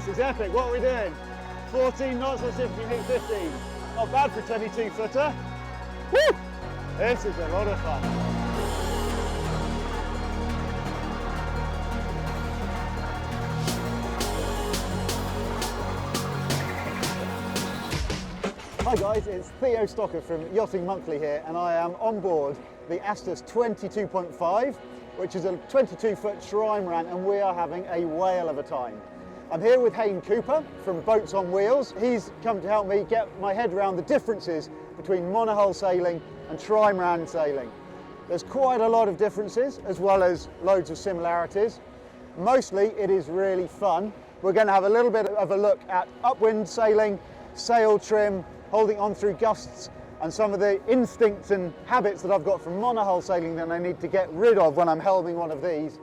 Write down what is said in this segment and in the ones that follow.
This is epic. What are we doing? 14 knots, let's see if we can hit 15. Not bad for a 22 footer. Woo! This is a lot of fun. Hi guys, it's Theo Stocker from Yachting Monthly here, and I am on board the Astus 22.5, which is a 22-foot trimaran, and we are having a whale of a time. I'm here with Hayne Cooper from Boats on Wheels. He's come to help me get my head around the differences between monohull sailing and trimaran sailing. There's quite a lot of differences as well as loads of similarities. Mostly it is really fun. We're going to have a little bit of a look at upwind sailing, sail trim, holding on through gusts, and some of the instincts and habits that I've got from monohull sailing that I need to get rid of when I'm helming one of these.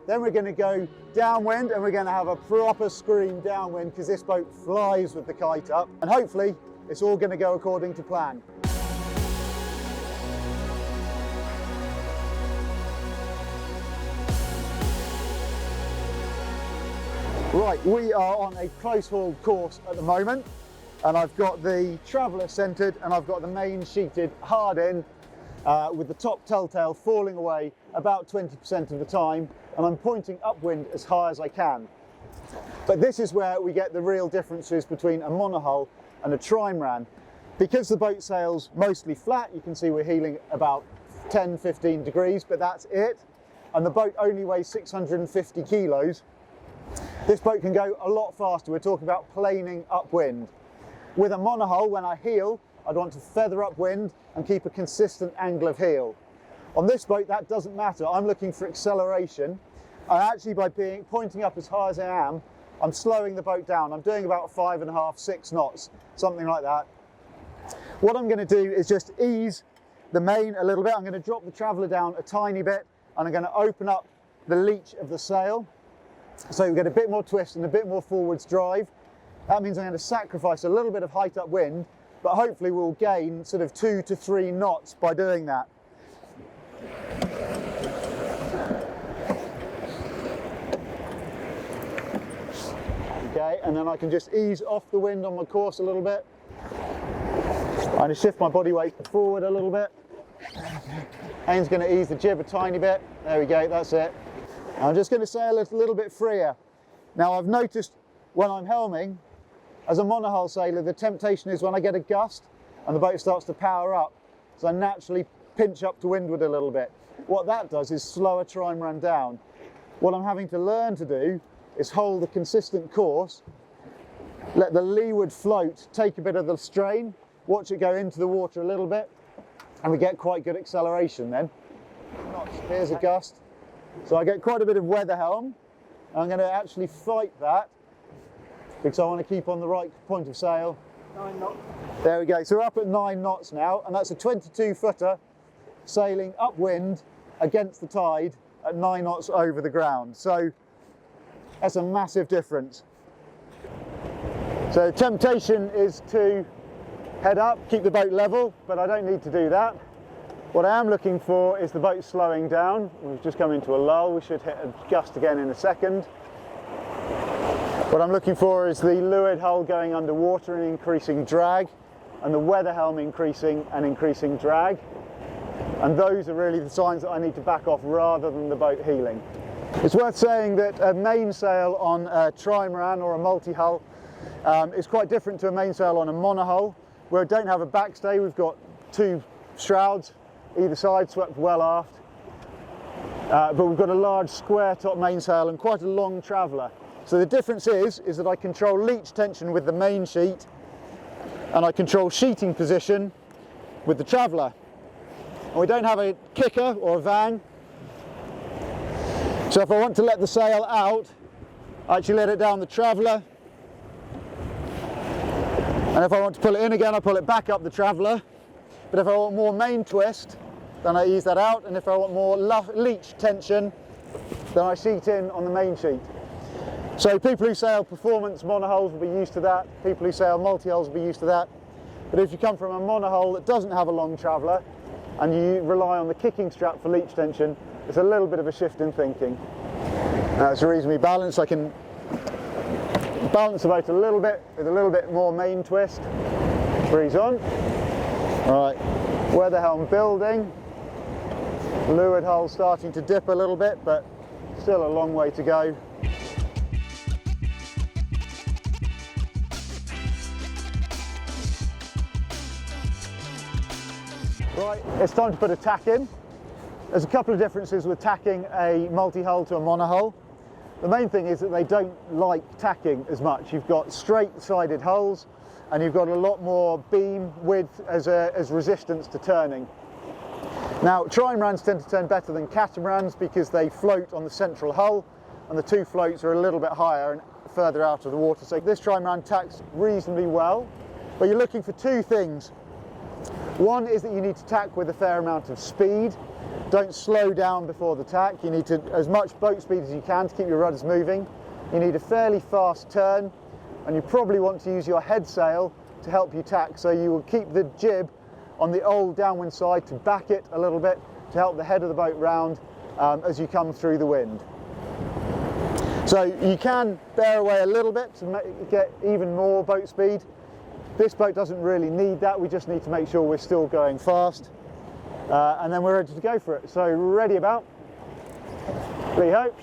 Then we're going to go downwind, and we're going to have a proper scream downwind because this boat flies with the kite up, and hopefully it's all going to go according to plan. Right, we are on a close hauled course at the moment, and I've got the traveller centred and I've got the main sheeted hard in with the top telltale falling away about 20% of the time, and I'm pointing upwind as high as I can. But this is where we get the real differences between a monohull and a trimaran. Because the boat sails mostly flat, you can see we're heeling about 10-15 degrees, but that's it. And the boat only weighs 650 kilos. This boat can go a lot faster. We're talking about planing upwind. With a monohull, when I heel, I'd want to feather upwind and keep a consistent angle of heel. On this boat, that doesn't matter. I'm looking for acceleration. And actually, by pointing up as high as I am, I'm slowing the boat down. I'm doing about 5.5, 6 knots, something like that. What I'm going to do is just ease the main a little bit. I'm going to drop the traveller down a tiny bit, and I'm going to open up the leach of the sail, so you get a bit more twist and a bit more forwards drive. That means I'm going to sacrifice a little bit of height upwind, but hopefully we'll gain sort of 2 to 3 knots by doing that. Okay, and then I can just ease off the wind on my course a little bit. I'm going to shift my body weight forward a little bit. Hayne's going to ease the jib a tiny bit. There we go, that's it. I'm just going to sail a little bit freer. Now I've noticed when I'm helming, as a monohull sailor, the temptation is when I get a gust and the boat starts to power up, so I naturally pinch up to windward a little bit. What that does is slow a trimaran down. What I'm having to learn to do is hold a consistent course, let the leeward float take a bit of the strain, watch it go into the water a little bit, and we get quite good acceleration then. Here's a gust. So I get quite a bit of weather helm. I'm going to actually fight that because I want to keep on the right point of sail. 9 knots. There we go. So we're up at 9 knots now, and that's a 22 footer sailing upwind against the tide at 9 knots over the ground. So that's a massive difference. So the temptation is to head up, keep the boat level, but I don't need to do that. What I am looking for is the boat slowing down. We've just come into a lull. We should hit a gust again in a second. What I'm looking for is the leeward hull going underwater and increasing drag, and the weather helm increasing and increasing drag. And those are really the signs that I need to back off rather than the boat heeling. It's worth saying that a mainsail on a trimaran or a multi-hull is quite different to a mainsail on a monohull, where we don't have a backstay. We've got 2 shrouds either side, swept well aft, but we've got a large square top mainsail and quite a long traveller. So the difference is that I control leach tension with the main sheet, and I control sheeting position with the traveller. And we don't have a kicker or a vang, so if I want to let the sail out, I actually let it down the traveller, and if I want to pull it in again, I pull it back up the traveller. But if I want more main twist, then I ease that out, and if I want more leach tension, then I sheet in on the main sheet. So people who sail performance monohulls will be used to that, people who sail multi-hulls will be used to that. But if you come from a monohull that doesn't have a long traveller, and you rely on the kicking strap for leach tension, it's a little bit of a shift in thinking. Now it's reasonably balanced. I can balance the boat a little bit with a little bit more main twist. Breeze on. Right, weather helm building. Leeward hull starting to dip a little bit, but still a long way to go. Right, it's time to put a tack in. There's a couple of differences with tacking a multi-hull to a monohull. The main thing is that they don't like tacking as much. You've got straight-sided hulls and you've got a lot more beam width as resistance to turning. Now, trimarans tend to turn better than catamarans because they float on the central hull and the two floats are a little bit higher and further out of the water. So this trimaran tacks reasonably well, but you're looking for two things. One is that you need to tack with a fair amount of speed. Don't slow down before the tack. You need to, as much boat speed as you can to keep your rudders moving. You need a fairly fast turn, and you probably want to use your head sail to help you tack. So you will keep the jib on the old downwind side to back it a little bit to help the head of the boat round as you come through the wind. So you can bear away a little bit to get even more boat speed. This boat doesn't really need that. We just need to make sure we're still going fast. And then we're ready to go for it. So ready about, lee-ho,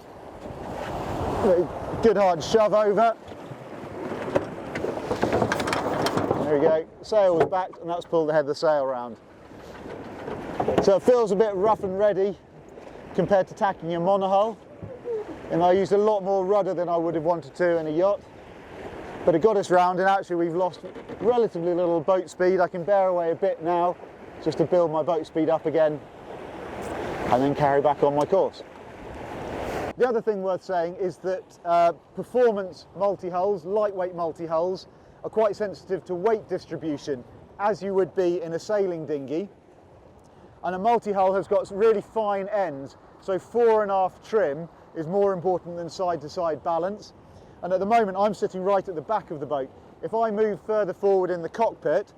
good hard shove over. There we go, sail was backed and that's pulled the head of the sail round. So it feels a bit rough and ready compared to tacking a monohull. And I used a lot more rudder than I would have wanted to in a yacht. But it got us round and actually we've lost relatively little boat speed. I can bear away a bit now just to build my boat speed up again and then carry back on my course. The other thing worth saying is that performance multi-hulls, lightweight multi-hulls, are quite sensitive to weight distribution, as you would be in a sailing dinghy. And a multi-hull has got really fine ends, so fore and aft trim is more important than side-to-side balance. And at the moment I'm sitting right at the back of the boat. If I move further forward in the cockpit,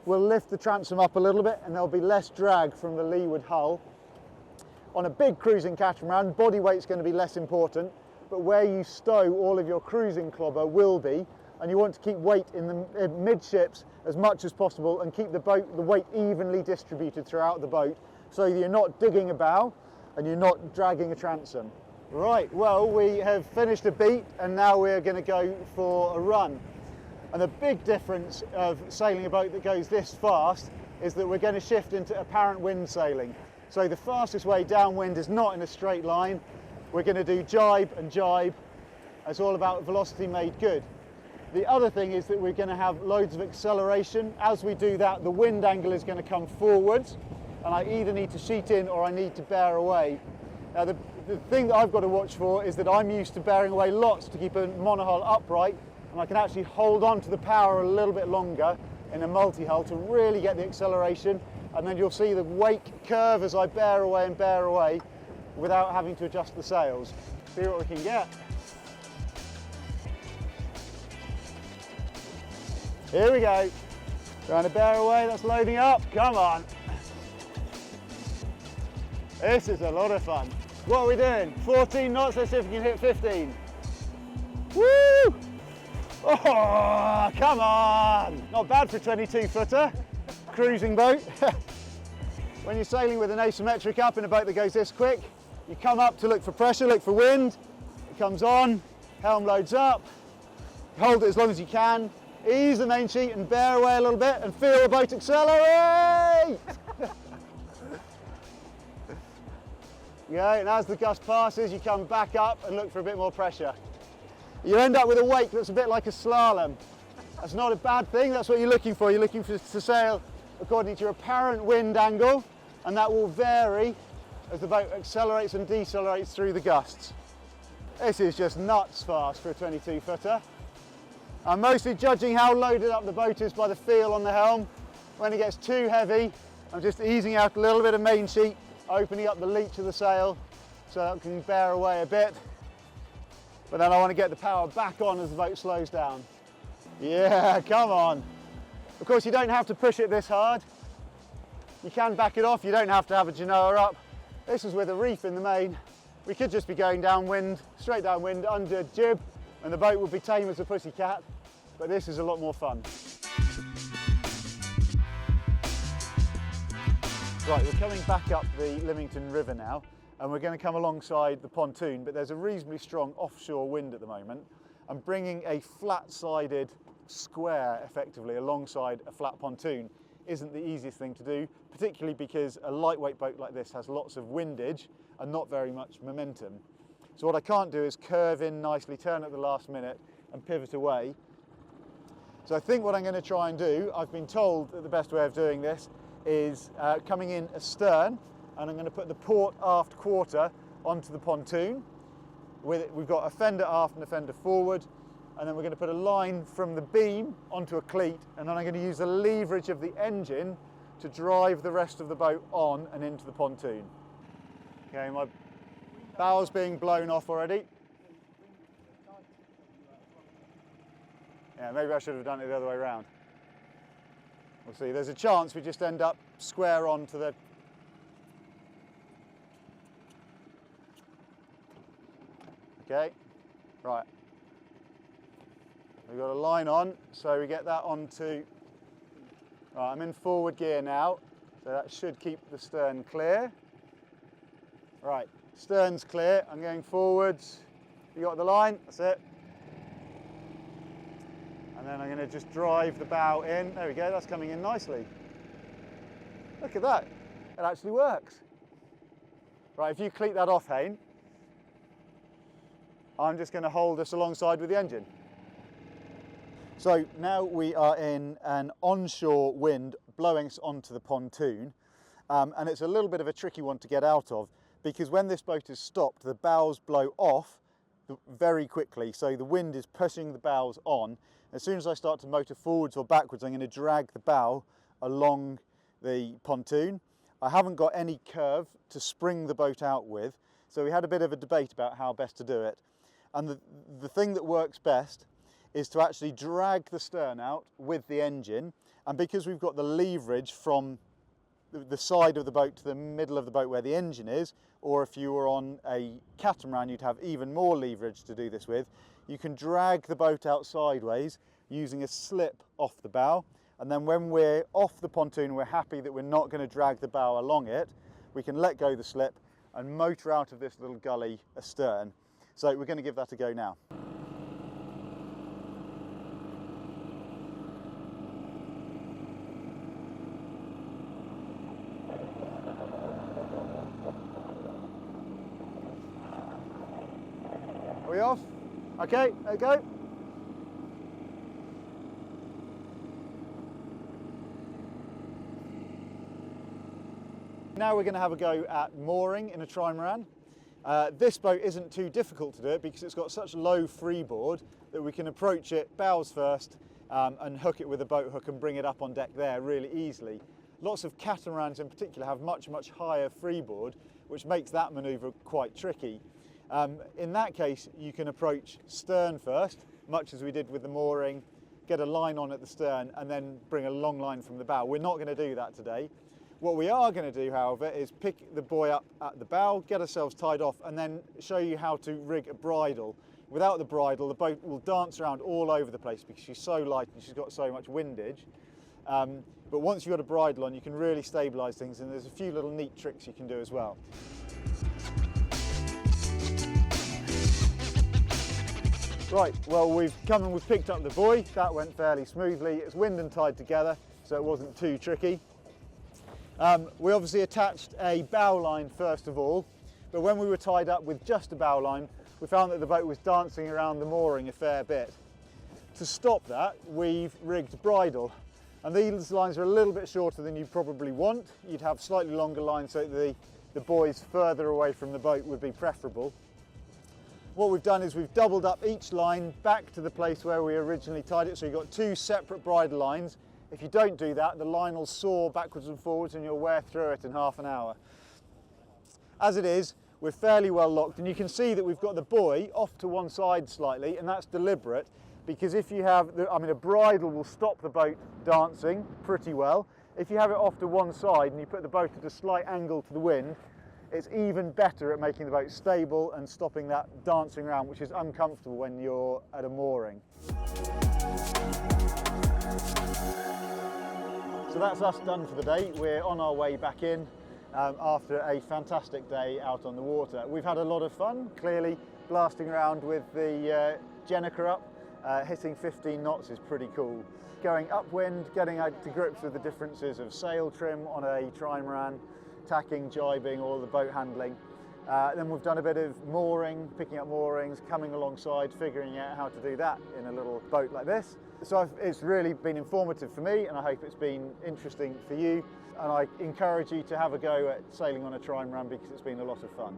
we'll lift the transom up a little bit and there'll be less drag from the leeward hull. On a big cruising catamaran, body weight's going to be less important, but where you stow all of your cruising clobber will be, and you want to keep weight in the midships as much as possible and keep the weight evenly distributed throughout the boat so that you're not digging a bow and you're not dragging a transom. Right, well, we have finished a beat and now we're going to go for a run. And the big difference of sailing a boat that goes this fast is that we're going to shift into apparent wind sailing. So the fastest way downwind is not in a straight line. We're going to do jibe and jibe. It's all about velocity made good. The other thing is that we're going to have loads of acceleration. As we do that, the wind angle is going to come forwards and I either need to sheet in or I need to bear away. Now the thing that I've got to watch for is that I'm used to bearing away lots to keep a monohull upright, and I can actually hold on to the power a little bit longer in a multi-hull to really get the acceleration, and then you'll see the wake curve as I bear away without having to adjust the sails. See what we can get. Here we go. Trying to bear away, that's loading up. Come on. This is a lot of fun. What are we doing? 14 knots, let's see if we can hit 15. Woo! Oh, come on! Not bad for a 22-footer. Cruising boat. When you're sailing with an asymmetric up in a boat that goes this quick, you come up to look for pressure, look for wind. It comes on, helm loads up. Hold it as long as you can. Ease the main sheet and bear away a little bit and feel the boat accelerate! Yeah, and as the gust passes, you come back up and look for a bit more pressure. You end up with a wake that's a bit like a slalom. That's not a bad thing, that's what you're looking for. You're looking for to sail according to your apparent wind angle, and that will vary as the boat accelerates and decelerates through the gusts. This is just nuts fast for a 22-footer. I'm mostly judging how loaded up the boat is by the feel on the helm. When it gets too heavy, I'm just easing out a little bit of main sheet, opening up the leach of the sail so that it can bear away a bit. But then I want to get the power back on as the boat slows down. Yeah, come on. Of course, you don't have to push it this hard. You can back it off, you don't have to have a genoa up. This is with a reef in the main. We could just be going downwind, straight downwind, under jib, and the boat would be tame as a pussycat, but this is a lot more fun. Right, we're coming back up the Lymington River now, and we're going to come alongside the pontoon, but there's a reasonably strong offshore wind at the moment. And bringing a flat-sided square, effectively, alongside a flat pontoon isn't the easiest thing to do, particularly because a lightweight boat like this has lots of windage and not very much momentum. So what I can't do is curve in nicely, turn at the last minute and pivot away. So I think what I'm going to try and do, I've been told that the best way of doing this is coming in astern, and I'm going to put the port aft quarter onto the pontoon. We've got a fender aft and a fender forward, and then we're going to put a line from the beam onto a cleat, and then I'm going to use the leverage of the engine to drive the rest of the boat on and into the pontoon. Okay, my bow's being blown off already. Yeah, maybe I should have done it the other way around. We'll see. There's a chance we just end up square on to the... Okay, right. We've got a line on, so we get that onto... Right, I'm in forward gear now, so that should keep the stern clear. Right, stern's clear, I'm going forwards. You got the line? That's it. And then I'm going to just drive the bow in. There we go, that's coming in nicely. Look at that, it actually works. Right, if you cleat that off, Hayne, I'm just going to hold us alongside with the engine. So now we are in an onshore wind blowing us onto the pontoon, and it's a little bit of a tricky one to get out of, because when this boat is stopped, the bows blow off very quickly, so the wind is pushing the bows on. As soon as I start to motor forwards or backwards, I'm going to drag the bow along the pontoon. I haven't got any curve to spring the boat out with, so we had a bit of a debate about how best to do it. And the thing that works best is to actually drag the stern out with the engine, and because we've got the leverage from the side of the boat to the middle of the boat where the engine is, or if you were on a catamaran you'd have even more leverage to do this with, you can drag the boat out sideways using a slip off the bow, and then when we're off the pontoon, we're happy that we're not going to drag the bow along it, we can let go the slip and motor out of this little gully astern. So we're going to give that a go now. Are we off? Okay, there we go. Now we're going to have a go at mooring in a trimaran. This boat isn't too difficult to do it because it's got such low freeboard that we can approach it bows first and hook it with a boat hook and bring it up on deck there really easily. Lots of catamarans in particular have much higher freeboard, which makes that manoeuvre quite tricky. In that case, you can approach stern first, much as we did with the mooring, get a line on at the stern and then bring a long line from the bow. We're not going to do that today. What we are going to do, however, is pick the buoy up at the bow, get ourselves tied off, and then show you how to rig a bridle. Without the bridle, the boat will dance around all over the place because she's so light and she's got so much windage. But once you've got a bridle on, you can really stabilise things, and there's a few little neat tricks you can do as well. Right, well, we've come and we've picked up the buoy. That went fairly smoothly. It's wind and tide together, so it wasn't too tricky. We obviously attached a bow line first of all, but when we were tied up with just a bow line, we found that the boat was dancing around the mooring a fair bit. To stop that, we've rigged bridle, and these lines are a little bit shorter than you probably want. You'd have slightly longer lines so that the buoys further away from the boat would be preferable. What we've done is we've doubled up each line back to the place where we originally tied it, so you've got two separate bridle lines. If you don't do that, the line will soar backwards and forwards and you'll wear through it in half an hour. As it is, we're fairly well locked, and you can see that we've got the buoy off to one side slightly, and that's deliberate because if you have, a bridle will stop the boat dancing pretty well. If you have it off to one side and you put the boat at a slight angle to the wind, it's even better at making the boat stable and stopping that dancing around, which is uncomfortable when you're at a mooring. So that's us done for the day. We're on our way back in after a fantastic day out on the water. We've had a lot of fun, clearly blasting around with the Jenniker up, hitting 15 knots is pretty cool. Going upwind, getting to grips with the differences of sail trim on a trimaran, tacking, jibing, all the boat handling. Then we've done a bit of mooring, picking up moorings, coming alongside, figuring out how to do that in a little boat like this. So it's really been informative for me, and I hope it's been interesting for you. And I encourage you to have a go at sailing on a trimaran because it's been a lot of fun.